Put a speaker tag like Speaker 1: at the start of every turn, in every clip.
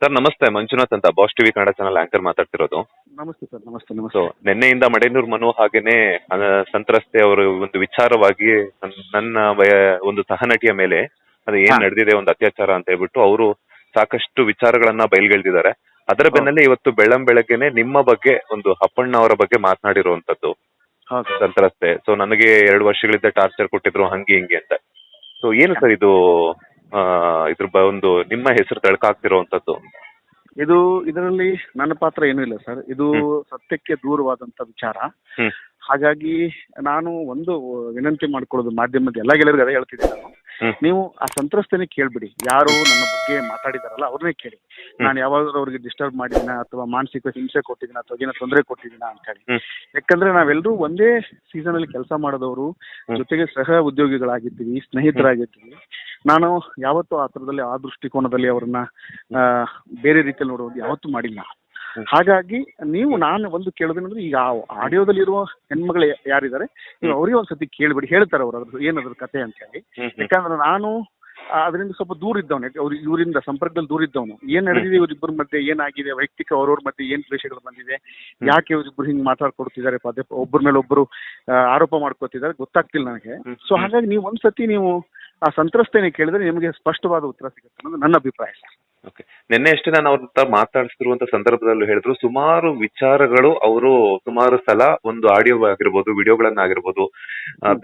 Speaker 1: Sir ನಮಸ್ತೆ, ಮಂಜುನಾಥ್ ಅಂತ boss TV Kannada channel anchor ಮಾತಾಡ್ತಿರೋದು.
Speaker 2: ನಮಸ್ತೆ ಸರ್. ನಮಸ್ತೆ
Speaker 1: ಸೊ
Speaker 2: ನಮಸ್ತೆ.
Speaker 1: ನಿನ್ನೆಯಿಂದ ಮಡೇನೂರ್ ಮನು ಹಾಗೇನೆ ಸಂತ್ರಸ್ತೆ ಅವರು ಒಂದು ವಿಚಾರವಾಗಿ ನನ್ನ ಒಂದು ಸಹನಟಿಯ ಮೇಲೆ ಅದು ಏನ್ ನಡೆದಿದೆ ಒಂದು ಅತ್ಯಾಚಾರ ಅಂತ ಹೇಳ್ಬಿಟ್ಟು ಅವರು ಸಾಕಷ್ಟು ವಿಚಾರಗಳನ್ನ ಬಯಲ್ಗೆಳ್ದಿದ್ದಾರೆ. ಅದರ ಬೆನ್ನಲ್ಲೇ ಇವತ್ತು ಬೆಳಗ್ಗೆನೆ ನಿಮ್ಮ ಬಗ್ಗೆ ಒಂದು ಅಪ್ಪಣ್ಣ ಅವರ ಬಗ್ಗೆ ಮಾತನಾಡಿರುವಂತದ್ದು ಸಂತ್ರಸ್ತೆ. ಸೊ ನನಗೆ 2 ವರ್ಷಗಳಿಂದ ಟಾರ್ಚರ್ ಕೊಟ್ಟಿದ್ರು ಹಂಗೆ ಹಿಂಗೆ ಅಂತ. ಸೊ ಏನು ಸರ್ ಇದು ಇದ್ರ ಒಂದು ನಿಮ್ಮ ಹೆಸರು ತಳ್ಕಾಗ್ತಿರುವಂತದ್ದು?
Speaker 2: ಇದರಲ್ಲಿ ನನ್ನ ಪಾತ್ರ ಏನೂ ಇಲ್ಲ ಸರ್. ಇದು ಸತ್ಯಕ್ಕೆ ದೂರವಾದಂತ ವಿಚಾರ. ಹಾಗಾಗಿ ನಾನು ಒಂದು ವಿನಂತಿ ಮಾಡ್ಕೊಳ್ಳೋದು ಮಾಧ್ಯಮದ ಎಲ್ಲರಿಗೂ ಅದೇ ಹೇಳ್ತಿದ್ದೆ ನಾನು. ನೀವು ಆ ಸಂತ್ರಸ್ತನೇ ಕೇಳ್ಬಿಡಿ, ಯಾರು ನನ್ನ ಬಗ್ಗೆ ಮಾತಾಡಿದಾರಲ್ಲ ಅವ್ರನ್ನೇ ಕೇಳಿ. ನಾನು ಯಾವಾಗಾದ್ರೂ ಅವ್ರಿಗೆ ಡಿಸ್ಟರ್ಬ್ ಮಾಡಿದಿನ ಅಥವಾ ಮಾನಸಿಕ ಹಿಂಸೆ ಕೊಟ್ಟಿದ್ದೀನ ಅಥವಾ ಏನೋ ತೊಂದರೆ ಕೊಟ್ಟಿದ್ದೀನ ಅಂತ ಹೇಳಿ. ಯಾಕಂದ್ರೆ ನಾವೆಲ್ಲರೂ ಒಂದೇ ಸೀಸನ್ ಅಲ್ಲಿ ಕೆಲಸ ಮಾಡೋದವರು, ಜೊತೆಗೆ ಸಹ ಉದ್ಯೋಗಿಗಳಾಗಿದ್ದೀವಿ, ಸ್ನೇಹಿತರಾಗಿದ್ದೀವಿ. ನಾನು ಯಾವತ್ತೂ ಆ ಥರದಲ್ಲಿ ಆ ದೃಷ್ಟಿಕೋನದಲ್ಲಿ ಅವ್ರನ್ನ ಬೇರೆ ರೀತಿಯಲ್ಲಿ ನೋಡೋದು ಯಾವತ್ತೂ ಮಾಡಿಲ್ಲ. ಹಾಗಾಗಿ ನಾನು ಒಂದು ಕೇಳೋದೇನಂದ್ರೆ, ಈಗ ಆಡಿಯೋದಲ್ಲಿ ಇರುವ ಹೆಣ್ಮಗಳು ಯಾರಿದ್ದಾರೆ ನೀವು ಅವರಿಗೆ ಒಂದ್ಸತಿ ಕೇಳ್ಬಿಡಿ, ಹೇಳ್ತಾರೆ ಅವ್ರು ಅದ್ರ ಏನದ್ರ ಕತೆ ಅಂತ ಹೇಳಿ. ಯಾಕಂದ್ರೆ ನಾನು ಅದರಿಂದ ಸ್ವಲ್ಪ ದೂರ ಇದ್ದವನು, ಇವರಿಂದ ಸಂಪರ್ಕದಲ್ಲಿ ದೂರ ಇದ್ದವನು. ಏನ್ ನಡೆದಿದೆ ಇವ್ರಿಬ್ಬರ ಮಧ್ಯೆ, ಏನಾಗಿದೆ, ವೈಯಕ್ತಿಕ ಅವ್ರವ್ರ ಮಧ್ಯೆ ಏನ್ ದ್ವೇಷಗಳು ಬಂದಿದೆ, ಯಾಕೆ ಇವ್ರಿಬ್ರು ಹಿಂಗ್ ಮಾತಾಡ್ಕೊಡ್ತಿದ್ದಾರೆ, ಒಬ್ಬರ ಮೇಲೆ ಒಬ್ಬರು ಆರೋಪ ಮಾಡ್ಕೊತಿದ್ದಾರೆ ಗೊತ್ತಾಗ್ತಿಲ್ಲ ನನಗೆ. ಸೊ ಹಾಗಾಗಿ ನೀವು ಒಂದ್ಸತಿ ನೀವು ಆ ಸಂತ್ರಸ್ತೇನೆ ಕೇಳಿದ್ರೆ ನಿಮಗೆ ಸ್ಪಷ್ಟವಾದ ಉತ್ತರ ಸಿಗುತ್ತೆ ಅನ್ನೋದು ನನ್ನ ಅಭಿಪ್ರಾಯ ಸರ್.
Speaker 1: ಓಕೆ, ನಿನ್ನೆ ಅಷ್ಟೇ ನಾನು ಅವ್ರ ಮಾತಾಡ್ತಿರುವಂತ ಸಂದರ್ಭದಲ್ಲೂ ಹೇಳಿದ್ರು, ಸುಮಾರು ವಿಚಾರಗಳು ಅವರು ಸುಮಾರು ಸಲ ಒಂದು ಆಡಿಯೋ ಆಗಿರ್ಬೋದು, ವಿಡಿಯೋಗಳನ್ನಾಗಿರ್ಬೋದು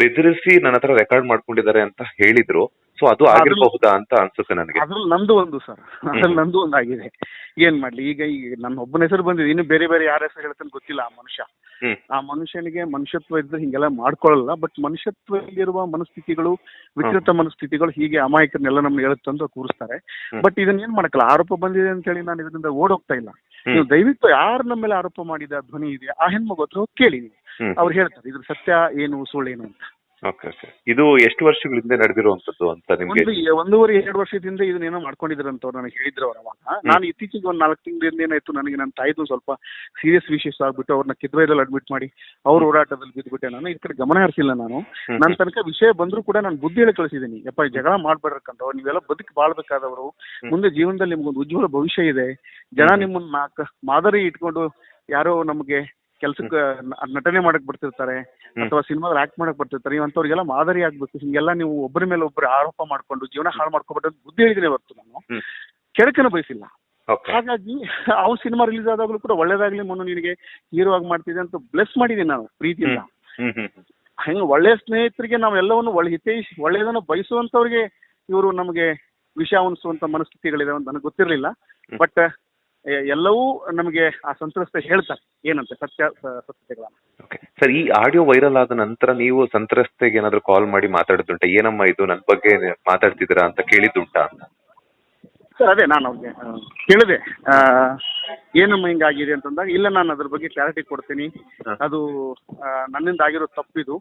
Speaker 1: ಬೆದರಿಸಿ ನನ್ನ ಹತ್ರ ರೆಕಾರ್ಡ್ ಮಾಡ್ಕೊಂಡಿದ್ದಾರೆ ಅಂತ ಹೇಳಿದ್ರು. ಸೊ ಅದು ಆಗಿರಬಹುದಾ ಅಂತ ಅನ್ಸುತ್ತೆ ನನಗೆ.
Speaker 2: ಅದ್ರಲ್ಲಿ ನಂದು ಒಂದು ಸರ್, ಅದ್ರಲ್ಲಿ ನಂದು ಒಂದು ಆಗಿದೆ. ಏನ್ ಮಾಡ್ಲಿ, ಈಗ ನನ್ನ ಒಬ್ಬನ ಹೆಸರು ಬಂದಿದೆ, ಇನ್ನು ಬೇರೆ ಬೇರೆ ಯಾರ ಹೆಸರು ಹೇಳ್ತಾನೆ ಗೊತ್ತಿಲ್ಲ. ಆ ಮನುಷ್ಯನಿಗೆ ಮನುಷ್ಯತ್ವ ಇದ್ರೆ ಹಿಂಗೆಲ್ಲ ಮಾಡ್ಕೊಳ್ಳಲ್ಲ. ಬಟ್ ಮನುಷ್ಯತ್ವದಲ್ಲಿರುವ ಮನಸ್ಥಿತಿಗಳು, ವಿಕೃತ ಮನಸ್ಥಿತಿಗಳು ಹೀಗೆ ಅಮಾಯಕರನ್ನೆಲ್ಲ ನಮ್ಗೆ ಹೇಳುತ್ತಂತ ಕೂರಿಸ್ತಾರೆ. ಬಟ್ ಇದನ್ನ ಏನ್ ಮಾಡಕ್ಕಲ್ಲ, ಆರೋಪ ಬಂದಿದೆ ಅಂತ ಹೇಳಿ ನಾನು ಇದರಿಂದ ಓಡೋಗ್ತಾ ಇಲ್ಲ. ನೀವು ದಯವಿಟ್ಟು ಯಾರು ನಮ್ಮ ಮೇಲೆ ಆರೋಪ ಮಾಡಿದ ಧ್ವನಿ ಇದೆ ಆ ಹೆಣ್ಮಗು ಹತ್ರ ಹೋಗಿ ಕೇಳಿ ನೀವು, ಅವ್ರು ಹೇಳ್ತಾರೆ ಇದ್ರ ಸತ್ಯ ಏನು ಸುಳ್ಳೇನು ಅಂತ.
Speaker 1: ಓಕೆ, ಇದು ಎಷ್ಟು ವರ್ಷಗಳಿಂದ ನಡೆದಿರುವಂತದ್ದು ಅಂತ ನಿಮ್ಗೆ?
Speaker 2: 1.5-2 ವರ್ಷದಿಂದ ಇದನ್ನೇನೋ ಮಾಡ್ಕೊಂಡಿದ್ರಂತ ನನಗೆ ಹೇಳಿದ್ರು ಅವ್ರು ಅವಾಗ. ನಾನು ಇತ್ತೀಚೆಗೆ ಒಂದು 4 ತಿಂಗಳಿಂದ ಏನಾಯ್ತು, ನನಗೆ ನನ್ನ ತಾಯಿದು ಸ್ವಲ್ಪ ಸೀರಿಯಸ್ ವಿಷಯಸ್ ಆಗ್ಬಿಟ್ಟು ಅವ್ರನ್ನ ಕಿದ್ವೈದಲ್ಲಿ ಅಡ್ಮಿಟ್ ಮಾಡಿ ಅವ್ರ ಹೋರಾಟದಲ್ಲಿ ಬಿದ್ದುಬಿಟ್ಟೆ. ನಾನು ಈ ಕಡೆ ಗಮನ ಹರಿಸಿಲ್ಲ. ನಾನು ನನ್ನ ತನಕ ವಿಷಯ ಬಂದ್ರು ಕೂಡ ನಾನು ಬುದ್ಧಿ ಹೇಳಿ ಕಳಿಸಿದ್ದೀನಿ, ಯಪ್ಪ ಜಗಳ ಮಾಡ್ಬೇಡ್ರಕ್ಕಂತ, ನೀವೆಲ್ಲ ಬದುಕಿ ಬಾಳ್ಬೇಕಾದವರು, ಮುಂದೆ ಜೀವನದಲ್ಲಿ ನಿಮ್ಗೊಂದು ಉಜ್ವಲ ಭವಿಷ್ಯ ಇದೆ. ಜನ ನಿಮ್ಮನ್ನ ಮಾದರಿ ಇಟ್ಕೊಂಡು ಯಾರೋ ನಮಗೆ ಕೆಲ್ಸಕ್ಕೆ ನಟನೆ ಮಾಡಕ್ ಬರ್ತಿರ್ತಾರೆ ಅಥವಾ ಸಿನಿಮಾದಲ್ಲಿ ಆಕ್ಟ್ ಮಾಡಕ್ ಬರ್ತಿರ್ತಾರೆ, ನೀವಂತವ್ರಿಗೆಲ್ಲ ಮಾದರಿ ಆಗ್ಬೇಕು. ಹಿಂಗೆಲ್ಲ ನೀವು ಒಬ್ಬರ ಮೇಲೆ ಒಬ್ಬರು ಆರೋಪ ಮಾಡ್ಕೊಂಡು ಜೀವನ ಹಾಳು ಮಾಡ್ಕೊಬಿಟ್ಟು ಬುದ್ಧಿ ಹೇಳಿದ್ರೆ ಹೊರತು ನಾನು ಕೆಡಕನ ಬಯಸಿಲ್ಲ. ಹಾಗಾಗಿ ಅವ್ರ ಸಿನಿಮಾ ರಿಲೀಸ್ ಆದಾಗಲೂ ಕೂಡ ಒಳ್ಳೇದಾಗ್ಲಿ ಮೊನ್ನೆ ನಿನಗೆ ಹೀರೋ ಆಗಿ ಮಾಡ್ತಿದೆ ಅಂತ ಬ್ಲೆಸ್ ಮಾಡಿದ್ದೀನಿ ನಾನು ಪ್ರೀತಿಯಿಂದ. ಹಂಗ ಒಳ್ಳೆಯ ಸ್ನೇಹಿತರಿಗೆ ನಾವು ಎಲ್ಲವನ್ನು ಒಳ್ಳೆಯದನ್ನು ಬಯಸುವಂತವ್ರಿಗೆ ಇವರು ನಮಗೆ ವಿಷ ಉಣಿಸುವಂತ ಮನಸ್ಥಿತಿಗಳಿದೆ ಅಂತ ನನಗೆ ಗೊತ್ತಿರಲಿಲ್ಲ. ಬಟ್ ಎಲ್ಲವೂ ನಮಗೆ ಆ ಸಂತ್ರಸ್ತೆ ಹೇಳ್ತಾರೆ ಏನಂತೆ ಸತ್ಯತೆಗಳನ್ನ.
Speaker 1: ಸರ್, ಈ ಆಡಿಯೋ ವೈರಲ್ ಆದ ನಂತರ ನೀವು ಸಂತ್ರಸ್ತೆಗೆ ಏನಾದ್ರು ಕಾಲ್ ಮಾಡಿ ಮಾತಾಡಿದುಂಟ, ಏನಮ್ಮ ಇದು ನನ್ನ ಬಗ್ಗೆ ಮಾತಾಡ್ತಿದ್ದೀರಾ ಅಂತ ಕೇಳಿದ್ದುಂಟಾ ಅಂತ?
Speaker 2: ಸರ್ ಅದೇ ನಾನು ಅವ್ರಿಗೆ ಕೇಳಿದೆ, ಏನಮ್ಮ ಹಿಂಗಾಗಿದೆ ಅಂತಂದಾಗ, ಇಲ್ಲ ನಾನು ಅದ್ರ ಬಗ್ಗೆ ಕ್ಲಾರಿಟಿ ಕೊಡ್ತೀನಿ, ಅದು ನನ್ನಿಂದ ಆಗಿರೋ ತಪ್ಪಿದು,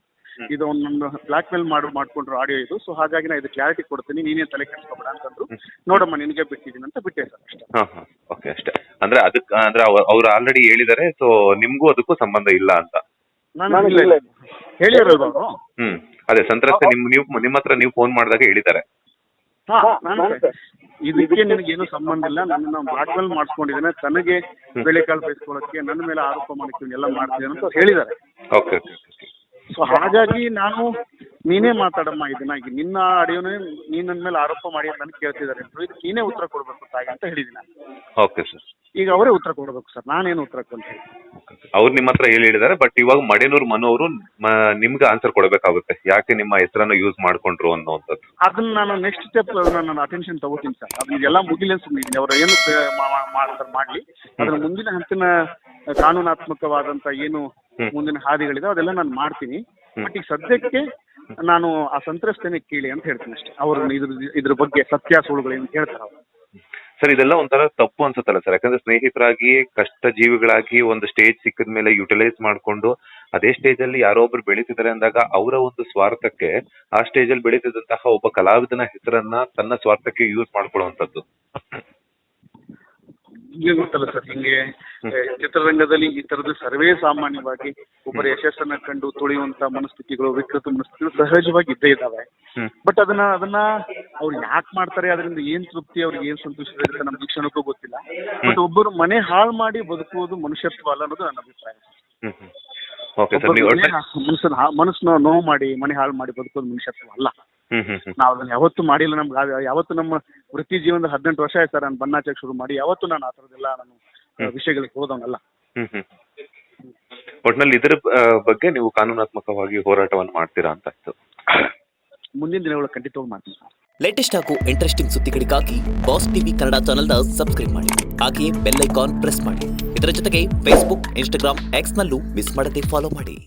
Speaker 2: ಇದು ನನ್ನ ಬ್ಲಾಕ್ ಮೇಲ್ ಮಾಡ್ಕೊಂಡ್ರು ಆಡಿಯೋ ಇದು. ಸೊ ಹಾಗಾಗಿ ನಾನು ಇದು ಕ್ಲಾರಿಟಿ ಕೊಡ್ತೀನಿ, ನೀನೇ ತಲೆ ಕೆಡಿಸ್ಕೊಬೇಡ ಅಂತಂದ್ರು. ನೋಡಮ್ಮ ನಿನಗೆ ಬಿಟ್ಟಿದ್ದೀನಿ ಅಂತ ಬಿಟ್ಟೆ ಸರ್ ಅಷ್ಟೇ.
Speaker 1: ಓಕೆ, ಅಷ್ಟೇ. ಅಂದ್ರೆ ಅದಕ್ಕೆ ಅಂದ್ರೆ ಅವ್ರು ಆಲ್ರೆಡಿ ಹೇಳಿದ್ದಾರೆ, ಸೊ ನಿಮ್ಗೂ ಅದಕ್ಕೂ ಸಂಬಂಧ ಇಲ್ಲ ಅಂತ
Speaker 2: ಹೇಳಿರಲ್ವ ಅವರು?
Speaker 1: ಅದೇ ಸಂತ್ರಸ್ತೆ ನಿಮ್ಮ ಹತ್ರ ನೀವು ಫೋನ್ ಮಾಡಿದಾಗ ಹೇಳಿದ್ದಾರೆ.
Speaker 2: ಇದಕ್ಕೆ ನಿನಗೇನು ಸಂಬಂಧ ಇಲ್ಲ, ನನ್ನ ಬ್ಲಾಕ್ ಮೇಲ್ ಮಾಡಿಸ್ಕೊಂಡಿದ್ದೇನೆ, ತನಗೆ ಬೆಳೆಕಾಳು ಬಯಸ್ಕೊಳ್ಳೋಕೆ ನನ್ನ ಮೇಲೆ ಆರೋಪ ಮಾಡಕ್ಕೆ ಎಲ್ಲ ಮಾಡ್ತಿದ್ದೇನೆ ಅಂತ ಹೇಳಿದ್ದಾರೆ.
Speaker 1: ಓಕೆ.
Speaker 2: ಸೊ ಹಾಗಾಗಿ ನಾನು ನೀನೇ ಮಾತಾಡಮ್ಮ ಇದನ್ನ, ಈಗ ನಿನ್ನ ಆಡಿಯೋನೇ ನೀನ್ ನನ್ನ ಮೇಲೆ ಆರೋಪ ಮಾಡಿ ಅಂತ ನನಗೆ ಕೇಳ್ತಿದ್ದಾರೆ, ಇದಕ್ಕೆ ನೀನೇ ಉತ್ತರ ಕೊಡ್ಬೇಕು ತಾಯಿ ಅಂತ ಹೇಳಿದ್ದೀನಿ.
Speaker 1: Okay sir. ಈಗ
Speaker 2: ಅವರೇ ಉತ್ತರ ಕೊಡ್ಬೇಕು ಸರ್, ನಾನೇನು ಉತ್ತರ ಕೊಡ್ತೀನಿ.
Speaker 1: ಅವ್ರು ನಿಮ್ಮ ಹತ್ರ ಹೇಳಿದ್ದಾರೆ, ಬಟ್ ಇವಾಗ ಮಡೇನೂರ್ ಮನು ಅವರು ನಿಮ್ಗೆ ಆನ್ಸರ್ ಕೊಡಬೇಕಾಗುತ್ತೆ, ಯಾಕೆ ನಿಮ್ಮ ಹೆಸರನ್ನು ಯೂಸ್ ಮಾಡ್ಕೊಂಡ್ರು ಅನ್ನೋಂಥದ್ದು.
Speaker 2: ಅದನ್ನ ನಾನು ನೆಕ್ಸ್ಟ್ ಸ್ಟೆಪ್ ನಾನು ಅಟೆನ್ಷನ್ ತಗೋತೀನಿ ಸರ್. ಅದನ್ನೆಲ್ಲ ಮುಗಿಲಿ ಸುಮ್ಮನೆ ಅವ್ರು ಏನು ಮಾಡ್ಲಿ, ಅದ್ರ ಮುಂದಿನ ಹಂತಿನ ಕಾನೂನಾತ್ಮಕವಾದಂತ ಏನು ಮುಂದಿನ ಹಾದಿಗಳಿದೆ ಅದೆಲ್ಲ ನಾನು ಮಾಡ್ತೀನಿ. ಬಟ್ ಈಗ ಸದ್ಯಕ್ಕೆ ನಾನು ಆ ಸಂತ್ರಸ್ತೇನೆ ಕೇಳಿ ಅಂತ ಹೇಳ್ತೀನಿ ಅಷ್ಟೇ. ಅವ್ರು ಇದ್ರ ಬಗ್ಗೆ ಸತ್ಯ ಸುಳ್ಳುಗಳೇನು ಹೇಳ್ತಾರೆ ಅವರು.
Speaker 1: ಸರ್, ಇದೆಲ್ಲ ಒಂಥರ ತಪ್ಪು ಅನ್ಸುತ್ತಲ್ಲ ಸರ್? ಯಾಕಂದ್ರೆ ಸ್ನೇಹಿತರಾಗಿ ಕಷ್ಟ ಜೀವಿಗಳಾಗಿ ಒಂದು ಸ್ಟೇಜ್ ಸಿಕ್ಕಿದ ಮೇಲೆ ಯುಟಿಲೈಸ್ ಮಾಡ್ಕೊಂಡು ಅದೇ ಸ್ಟೇಜ್ ಅಲ್ಲಿ ಯಾರೋ ಒಬ್ರು ಬೆಳೀತಿದ್ದಾರೆ ಅಂದಾಗ ಅವರ ಒಂದು ಸ್ವಾರ್ಥಕ್ಕೆ ಆ ಸ್ಟೇಜ್ ಅಲ್ಲಿ ಬೆಳೀತಿದ್ದಂತಹ ಒಬ್ಬ ಕಲಾವಿದನ ಹೆಸರನ್ನ ತನ್ನ ಸ್ವಾರ್ಥಕ್ಕೆ ಯೂಸ್ ಮಾಡ್ಕೊಳ್ಳುವಂಥದ್ದು
Speaker 2: ಗೊತ್ತಲ್ಲ ಸರ್. ಹಿಂಗೆ ಚಿತ್ರರಂಗದಲ್ಲಿ ಈ ತರದ ಸರ್ವೇ ಸಾಮಾನ್ಯವಾಗಿ ಒಬ್ಬರ ಯಶಸ್ಸನ್ನ ಕಂಡು ತುಳಿಯುವಂತ ಮನಸ್ಥಿತಿಗಳು, ವಿಕೃತ ಮನಸ್ಥಿತಿಗಳು ಸಹಜವಾಗಿ ಇದ್ದೇ ಇದ್ದಾವೆ. ಬಟ್ ಅದನ್ನ ಅವ್ರು ಯಾಕೆ ಮಾಡ್ತಾರೆ, ಅದರಿಂದ ಏನ್ ತೃಪ್ತಿ, ಅವ್ರಿಗೆ ಏನ್ ಸಂತೋಷ ಇರುತ್ತೆ ನಮ್ಗೆ ಈ ಕ್ಷಣಕ್ಕೂ ಗೊತ್ತಿಲ್ಲ. ಬಟ್ ಒಬ್ಬರು ಮನೆ ಹಾಳು ಮಾಡಿ ಬದುಕುವುದು ಮನುಷ್ಯತ್ವ ಅಲ್ಲ ಅನ್ನೋದು ನನ್ನ ಅಭಿಪ್ರಾಯ.
Speaker 1: ಓಕೆ ಸರ್, ನೀವು
Speaker 2: ಮನಸ್ಸನ್ನ ನೋವು ಮಾಡಿ ಮನೆ ಹಾಳು ಮಾಡಿ ಬದುಕೋದು ಮನುಷ್ಯತ್ವ ಅಲ್ಲ. ನಾವು ಅದನ್ನ ಯಾವತ್ತೂ ಮಾಡಿಲ್ಲ. ನಮ್ಗೆ ಯಾವತ್ತು ನಮ್ಮ ವೃತ್ತಿ ಜೀವನದ 18 ವರ್ಷ ಆಯ್ತು ಸರ್ ನಾನು ಬಣ್ಣಾಚಕ್ಕೆ ಶುರು ಮಾಡಿ. ಯಾವತ್ತು ನಾನು ಆ ಥರದ್ದೆಲ್ಲ ನಾನು ವಿಷಯಗಳಿಗೆ ಹೋದವನಲ್ಲ.
Speaker 1: ಒಟ್ನಲ್ಲಿ ಇದರ ಬಗ್ಗೆ ನೀವು ಕಾನೂನಾತ್ಮಕವಾಗಿ ಹೋರಾಟವನ್ನು ಮಾಡ್ತೀರಾ ಅಂತ ಆಯ್ತು.
Speaker 2: ಮುಂದಿನ ದಿನಗಳು ಖಂಡಿತವಾಗಿ ಮಾಡ್ತೀನಿ ಸರ್.
Speaker 3: ಲೇಟೆಸ್ಟ್ ಹಾಗೂ ಇಂಟ್ರೆಸ್ಟಿಂಗ್ ಸುದ್ದಿಗಳಿಗಾಗಿ ಬಾಸ್ ಟಿವಿ ಕನ್ನಡ ಚಾನೆಲ್ನ ಸಬ್ಸ್ಕ್ರೈಬ್ ಮಾಡಿ. ಹಾಗೆಯೇ ಬೆಲ್ ಐಕಾನ್ ಪ್ರೆಸ್ ಮಾಡಿ. ಇದರ ಜೊತೆಗೆ ಫೇಸ್ಬುಕ್, ಇನ್ಸ್ಟಾಗ್ರಾಮ್, ಎಕ್ಸ್ನಲ್ಲೂ ಮಿಸ್ ಮಾಡದೆ ಫಾಲೋ ಮಾಡಿ.